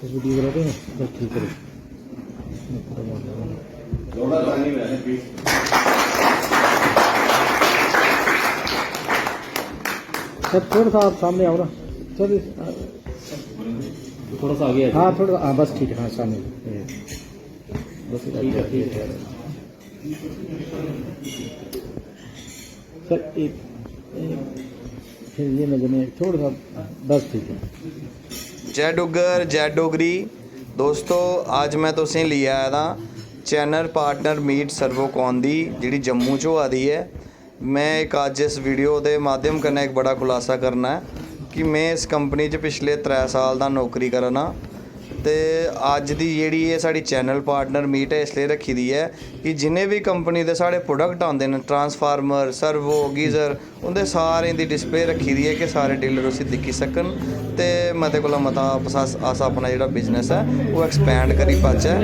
Video बनाते हैं बस ठीक करो। सर थोड़ा सा आप सामने आओ ना सर, थोड़ा सा आगे हाँ थोड़ा, हाँ बस ठीक है, हाँ सामने बस ठीक है सर। एक फिर ये नजर में थोड़ा सा बस ठीक है। जय डुग्गर जय डोगरी दोस्तों, आज मैं तुसें लिया आया था चैनल पार्टनर मीट सर्वोकॉन दी जिहड़ी जम्मू चो आ दी है। मैं एक अज इस वीडियो के माध्यम कन्नै एक बड़ा खुलासा करना है कि मैं इस कंपनी च पिछले 3 साल दा नौकरी करना। तो अज दी जिहड़ी ये साड़ी चैनल पार्टनर मीट है इसलिए रखी दी है कि जिन्हें भी कंपनी के साढ़े प्रोडक्ट आते हैं, ट्रांसफार्मर, सर्वो, गीज़र, उनके सारे की डिस्प्ले रखी दी है कि सारे डीलर उसे दिक्खी सकन ते मते कोला मता अस अपना जो बिजनेस है वो एक्सपैंड करी पाचै।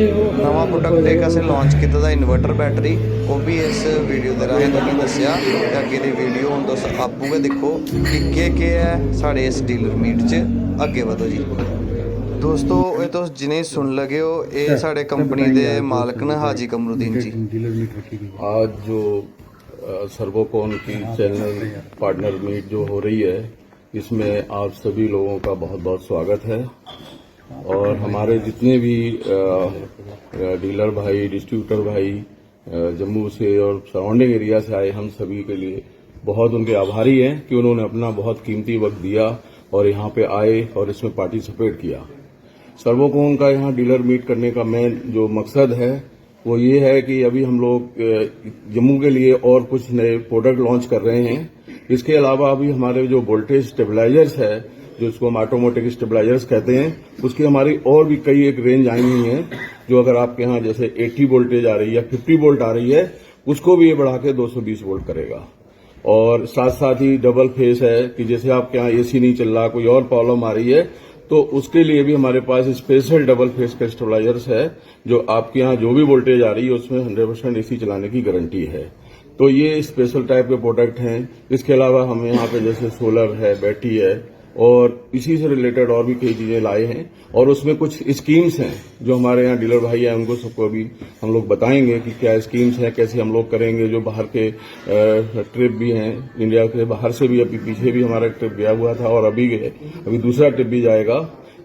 नवा प्रोडक्ट एक असें लॉन्च किया था इन्वर्टर बैटरी, वो भी इस वीडियो के राहें तुसें दस्सिया। अगे दी वीडियो हुण तुस आपूं गै दिक्खो कि केह् है साढ़े इस डीलर मीट च। अगे वधो जी दोस्तों, ये तुस जिन्हें सुन लगे हो ये साढ़े कंपनी के मालक ने हाजी कमरुद्दीन जी। आज जो सर्वोकॉन की चैनल पार्टनर मीट जो हो रही है इसमें आप सभी लोगों का बहुत बहुत स्वागत है। और हमारे जितने भी डीलर भाई, डिस्ट्रीब्यूटर भाई जम्मू से और सराउंडिंग एरिया से आए, हम सभी के लिए बहुत उनके आभारी हैं कि उन्होंने अपना बहुत कीमती वक्त दिया और यहाँ पे आए और इसमें पार्टिसिपेट किया। सर्वोकॉन का यहाँ डीलर मीट करने का मेन जो मकसद है वो ये है कि अभी हम लोग जम्मू के लिए और कुछ नए प्रोडक्ट लॉन्च कर रहे हैं। इसके अलावा अभी हमारे जो वोल्टेज स्टेबलाइजर्स है, जो इसको हम ऑटोमेटिक स्टेबलाइजर्स कहते हैं, उसकी हमारी और भी कई एक रेंज आई हुई है जो अगर आपके यहाँ जैसे 80 वोल्टेज आ रही है या 50 वोल्ट आ रही है उसको भी ये बढ़ा के 220 वोल्ट करेगा। और साथ साथ ही डबल फेस है कि जैसे आपके यहाँ एसी नहीं चल रहा, कोई और प्रॉब्लम आ रही है तो उसके लिए भी हमारे पास स्पेशल डबल फेस का स्टेबलाइजर्स है जो आपके यहाँ जो भी वोल्टेज आ रही है उसमें 100% एसी चलाने की गारंटी है। तो ये स्पेशल टाइप के प्रोडक्ट हैं। इसके अलावा हम यहाँ पे जैसे सोलर है, बैटरी है और इसी से रिलेटेड और भी कई चीजें लाए हैं। और उसमें कुछ स्कीम्स हैं जो हमारे यहाँ डीलर भाई हैं उनको सबको भी हम लोग बताएंगे कि क्या स्कीम्स हैं, कैसे हम लोग करेंगे। जो बाहर के ट्रिप भी हैं, इंडिया के बाहर से भी अभी पीछे भी हमारा ट्रिप गया हुआ था और अभी दूसरा ट्रिप भी जाएगा,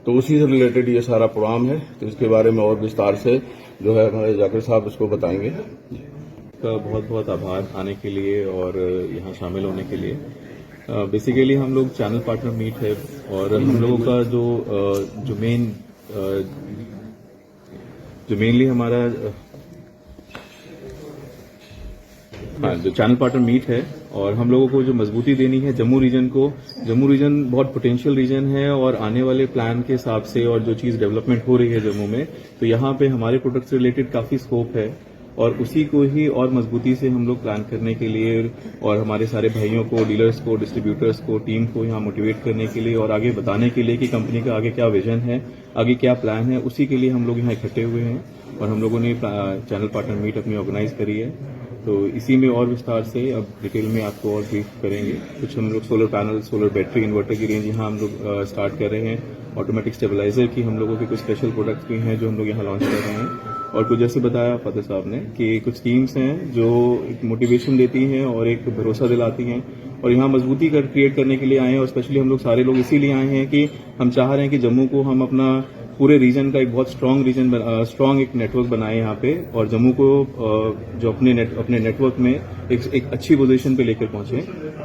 तो उसी से रिलेटेड ये सारा प्रोग्राम है। तो इसके बारे में और विस्तार से जो है हमारे जाकिर साहब इसको बताएंगे। का बहुत बहुत आभार आने के लिए और यहाँ शामिल होने के लिए। बेसिकली हम लोग चैनल पार्टनर मीट है और हम लोगों का जो मेनली हमारा जो चैनल पार्टनर मीट है और हम लोगों को जो मजबूती देनी है जम्मू रीजन को। जम्मू रीजन बहुत पोटेंशियल रीजन है और आने वाले प्लान के हिसाब से और जो चीज डेवलपमेंट हो रही है जम्मू में, तो यहाँ पे हमारे प्रोडक्ट से रिलेटेड काफी स्कोप है और उसी को ही और मजबूती से हम लोग प्लान करने के लिए और हमारे सारे भाइयों को, डीलर्स को, डिस्ट्रीब्यूटर्स को, टीम को यहाँ मोटिवेट करने के लिए और आगे बताने के लिए कि कंपनी का आगे क्या विजन है, आगे क्या प्लान है, उसी के लिए हम लोग यहाँ इकट्ठे हुए हैं और हम लोगों ने चैनल पार्टनर मीट अपनी ऑर्गेनाइज करी है। तो इसी में और विस्तार से अब डिटेल में आपको और ब्रीफ करेंगे। कुछ हम लोग solar panel, solar battery, inverter की रेंज यहाँ हम लोग स्टार्ट कर रहे हैं। ऑटोमेटिक स्टेबलाइजर की हम लोगों के कुछ स्पेशल प्रोडक्ट्स भी हैं जो हम लोग यहाँ लॉन्च कर रहे हैं। और कुछ जैसे बताया फादर साहब ने कि कुछ टीम्स हैं जो एक मोटिवेशन देती हैं और एक भरोसा दिलाती हैं और यहाँ मजबूती क्रिएट करने के लिए आए हैं। और स्पेशली हम लोग सारे लोग इसीलिए आए हैं कि हम चाह रहे हैं कि जम्मू को हम अपना पूरे रीजन का एक बहुत स्ट्रांग एक नेटवर्क बनाए यहाँ पे और जम्मू को जो अपने नेटवर्क में एक अच्छी पोजीशन पे लेकर पहुंचे।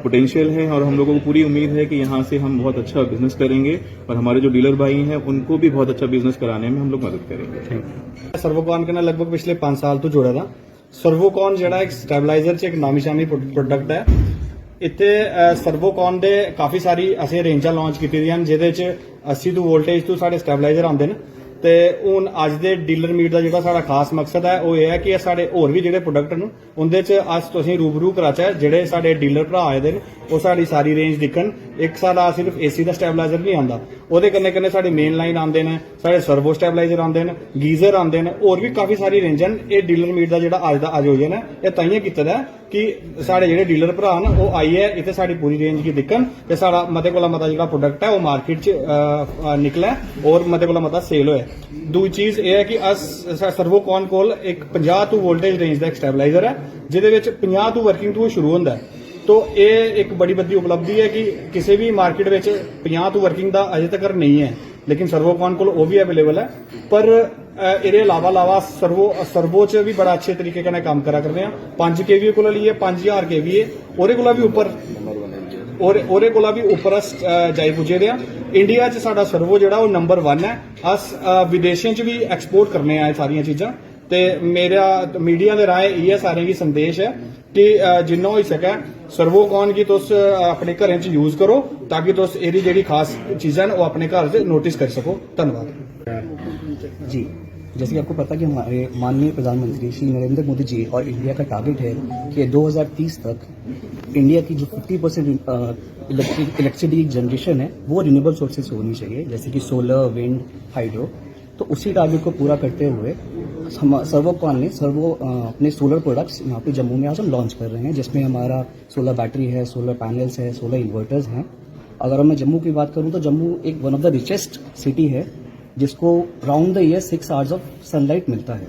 पोटेंशियल है और हम लोगों को पूरी उम्मीद है कि यहाँ से हम बहुत अच्छा बिजनेस करेंगे और हमारे जो डीलर भाई हैं उनको भी बहुत अच्छा बिजनेस कराने में हम लोग मदद करेंगे। सर्वोकॉन के नाल लगभग पिछले 5 साल तो जुड़ा था। सर्वोकॉन जिहड़ा एक स्टेबलाइजर च एक नामी शामी प्रोडक्ट है। इत्थे सर्वोकॉन दे काफी सारी असें रेंजां लॉन्च कीती दियां न जिहदे च 80 टू वोल्टेज तो साढ़े स्टेबलाइजर आंदे न। ते हुण अज दे डीलर मीट का जिहड़ा साढ़ा खास मकसद है वो ये है कि साढ़े होर भी जिहड़े प्रोडक्ट न उंदे च अस तुसें रूबरू कराचै। जिहड़े साढ़े डीलर भरा आए दे न वो साढ़ी सारी रेंज दिक्खन ਇੱਕ ਸਾਡਾ ਸਿਰਫ ਏਸੀ ਦਾ ਸਟੈਬਲਾਈਜ਼ਰ ਨਹੀਂ ਆਉਂਦਾ, ਉਹਦੇ ਕੰਨੇ ਕੰਨੇ ਸਾਡੇ ਮੇਨ ਲਾਈਨ ਆਉਂਦੇ ਨੇ, ਸਾਡੇ ਸਰਵੋ ਸਟੈਬਲਾਈਜ਼ਰ ਆਉਂਦੇ ਨੇ, ਗੀਜ਼ਰ ਆਉਂਦੇ ਨੇ, ਹੋਰ ਵੀ ਕਾਫੀ ਸਾਰੀ ਰੇਂਜ ਹਨ। ਇਹ ਡੀਲਰ ਮੀਟ ਦਾ ਜਿਹੜਾ ਅੱਜ ਦਾ ਆਯੋਜਨ ਹੈ ਇਹ ਤਾਈਆਂ ਕੀਤਾ ਦਾ ਕਿ ਸਾਡੇ ਜਿਹੜੇ ਡੀਲਰ ਭਰਾ ਨੇ ਉਹ ਆਈ ਹੈ ਇੱਥੇ ਸਾਡੀ ਪੂਰੀ ਰੇਂਜ ਕੀ ਦਿਖਣ ਤੇ ਸਾਡਾ ਮਤੇ ਕੋਲਾ ਮਤਾ ਜਿਹੜਾ ਪ੍ਰੋਡਕਟ ਹੈ ਉਹ ਮਾਰਕੀਟ 'ਚ ਨਿਕਲਿਆ ਔਰ ਮਤੇ ਕੋਲਾ ਮਤਾ ਸੇਲ ਹੋਇਆ। ਦੂਜੀ ਚੀਜ਼ ਇਹ ਹੈ ਕਿ ਸਰਵੋਕੌਨ ਕੋਲ ਇੱਕ 50 ਤੋਂ ਵੋਲਟੇਜ ਰੇਂਜ ਦਾ ਇੱਕ ਸਟੈਬਲਾਈਜ਼ਰ ਹੈ ਜਿਹਦੇ ਵਿੱਚ 50 ਤੋਂ ਵਰਕਿੰਗ ਤੋਂ ਸ਼ੁਰੂ ਹੁੰਦਾ ਹੈ। तो ये एक बड़ी बड़ी उपलब्धि है कि किसी भी मार्केट में 50 तो वर्किंग का अजे तक नहीं है, लेकिन सर्वोकॉन को वो भी अवेलेबल है। पर ਇਹਦੇ ਇਲਾਵਾ ਸਰਵੋ ਚ ਵੀ ਬੜਾ ਅੱਛੇ ਤਰੀਕੇ ਨਾਲ ਕੰਮ ਕਰਾ ਕਰਦੇ ਆ। 5 kVA ਕੋਲ ਲਈਏ 5000 kVA ਉਹਦੇ ਕੋਲ ਵੀ ਉੱਪਰ ਉਹਦੇ ਕੋਲ ਵੀ ਉੱਪਰ ਜਾਈ ਪੁੱਜੇ ਦੇ ਆ। ਇੰਡੀਆ ਚ ਸਾਡਾ ਸਰਵੋ ਜਿਹੜਾ ਉਹ ਨੰਬਰ 1 ਹੈ। ਅਸ ਵਿਦੇਸ਼ਾਂ ਚ ਵੀ ਐਕਸਪੋਰਟ ਕਰਨੇ ਆ ਇਹ ਸਾਰੀਆਂ ਚੀਜ਼ਾਂ ਤੇ ਮੇਰਾ ਮੀਡੀਆ ਦੇ ਰਾਏ ਇਹ ਸਾਰਿਆਂ ਦੀ ਸੰਦੇਸ਼ ਹੈ कि जिन्ना हो सके सर्वोकॉन की तुस अपने घरें च यूज करो ताकि तुस एदी जेहड़ी खास चीज़ां न वो अपने घर से नोटिस कर सको। धन्यवाद जी। जैसे कि आपको पता कि हमारे माननीय प्रधानमंत्री श्री नरेंद्र मोदी जी और इंडिया का टारगेट है कि 2030 तक इंडिया की जो 50% इलेक्ट्रिसिटी जनरेशन है वो रिन्यूएबल सोर्सेज से होनी चाहिए, जैसे कि सोलर, विंड, हाइड्रो। तो उसी टारगेट को पूरा करते हुए सर्वोकॉन ने अपने सोलर प्रोडक्ट्स यहाँ पे जम्मू में आज हम लॉन्च कर रहे हैं, जिसमें हमारा सोलर बैटरी है, सोलर पैनल्स है, सोलर इन्वर्टर्स हैं। अगर मैं जम्मू की बात करूँ तो जम्मू एक one of the richest city है जिसको round the year 6 hours of sunlight मिलता है,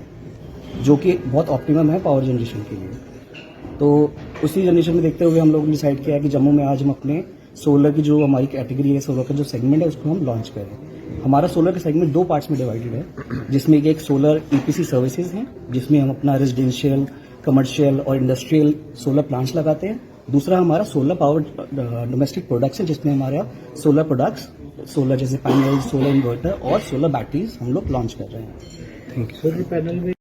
जो कि बहुत ऑप्टिमम है पावर जनरेशन के लिए। तो उसी जनरेशन में देखते हुए हम लोगों ने डिसाइड किया कि जम्मू में आज हम अपने सोलर की जो हमारी कैटेगरी है, सोलर का जो सेगमेंट है उसको हम लॉन्च करें। हमारा सोलर का सेगमेंट 2 पार्ट्स में डिवाइडेड है, जिसमें एक सोलर EPC सर्विसेज हैं जिसमें हम अपना रेजिडेंशियल, कमर्शियल और इंडस्ट्रियल सोलर प्लांट्स लगाते हैं। दूसरा हमारा सोलर पावर डोमेस्टिक प्रोडक्ट्स है जिसमें हमारा सोलर प्रोडक्ट्स, सोलर जैसे पैनल, सोलर इन्वर्टर और सोलर बैटरीज हम लोग लॉन्च कर रहे हैं। Thank you.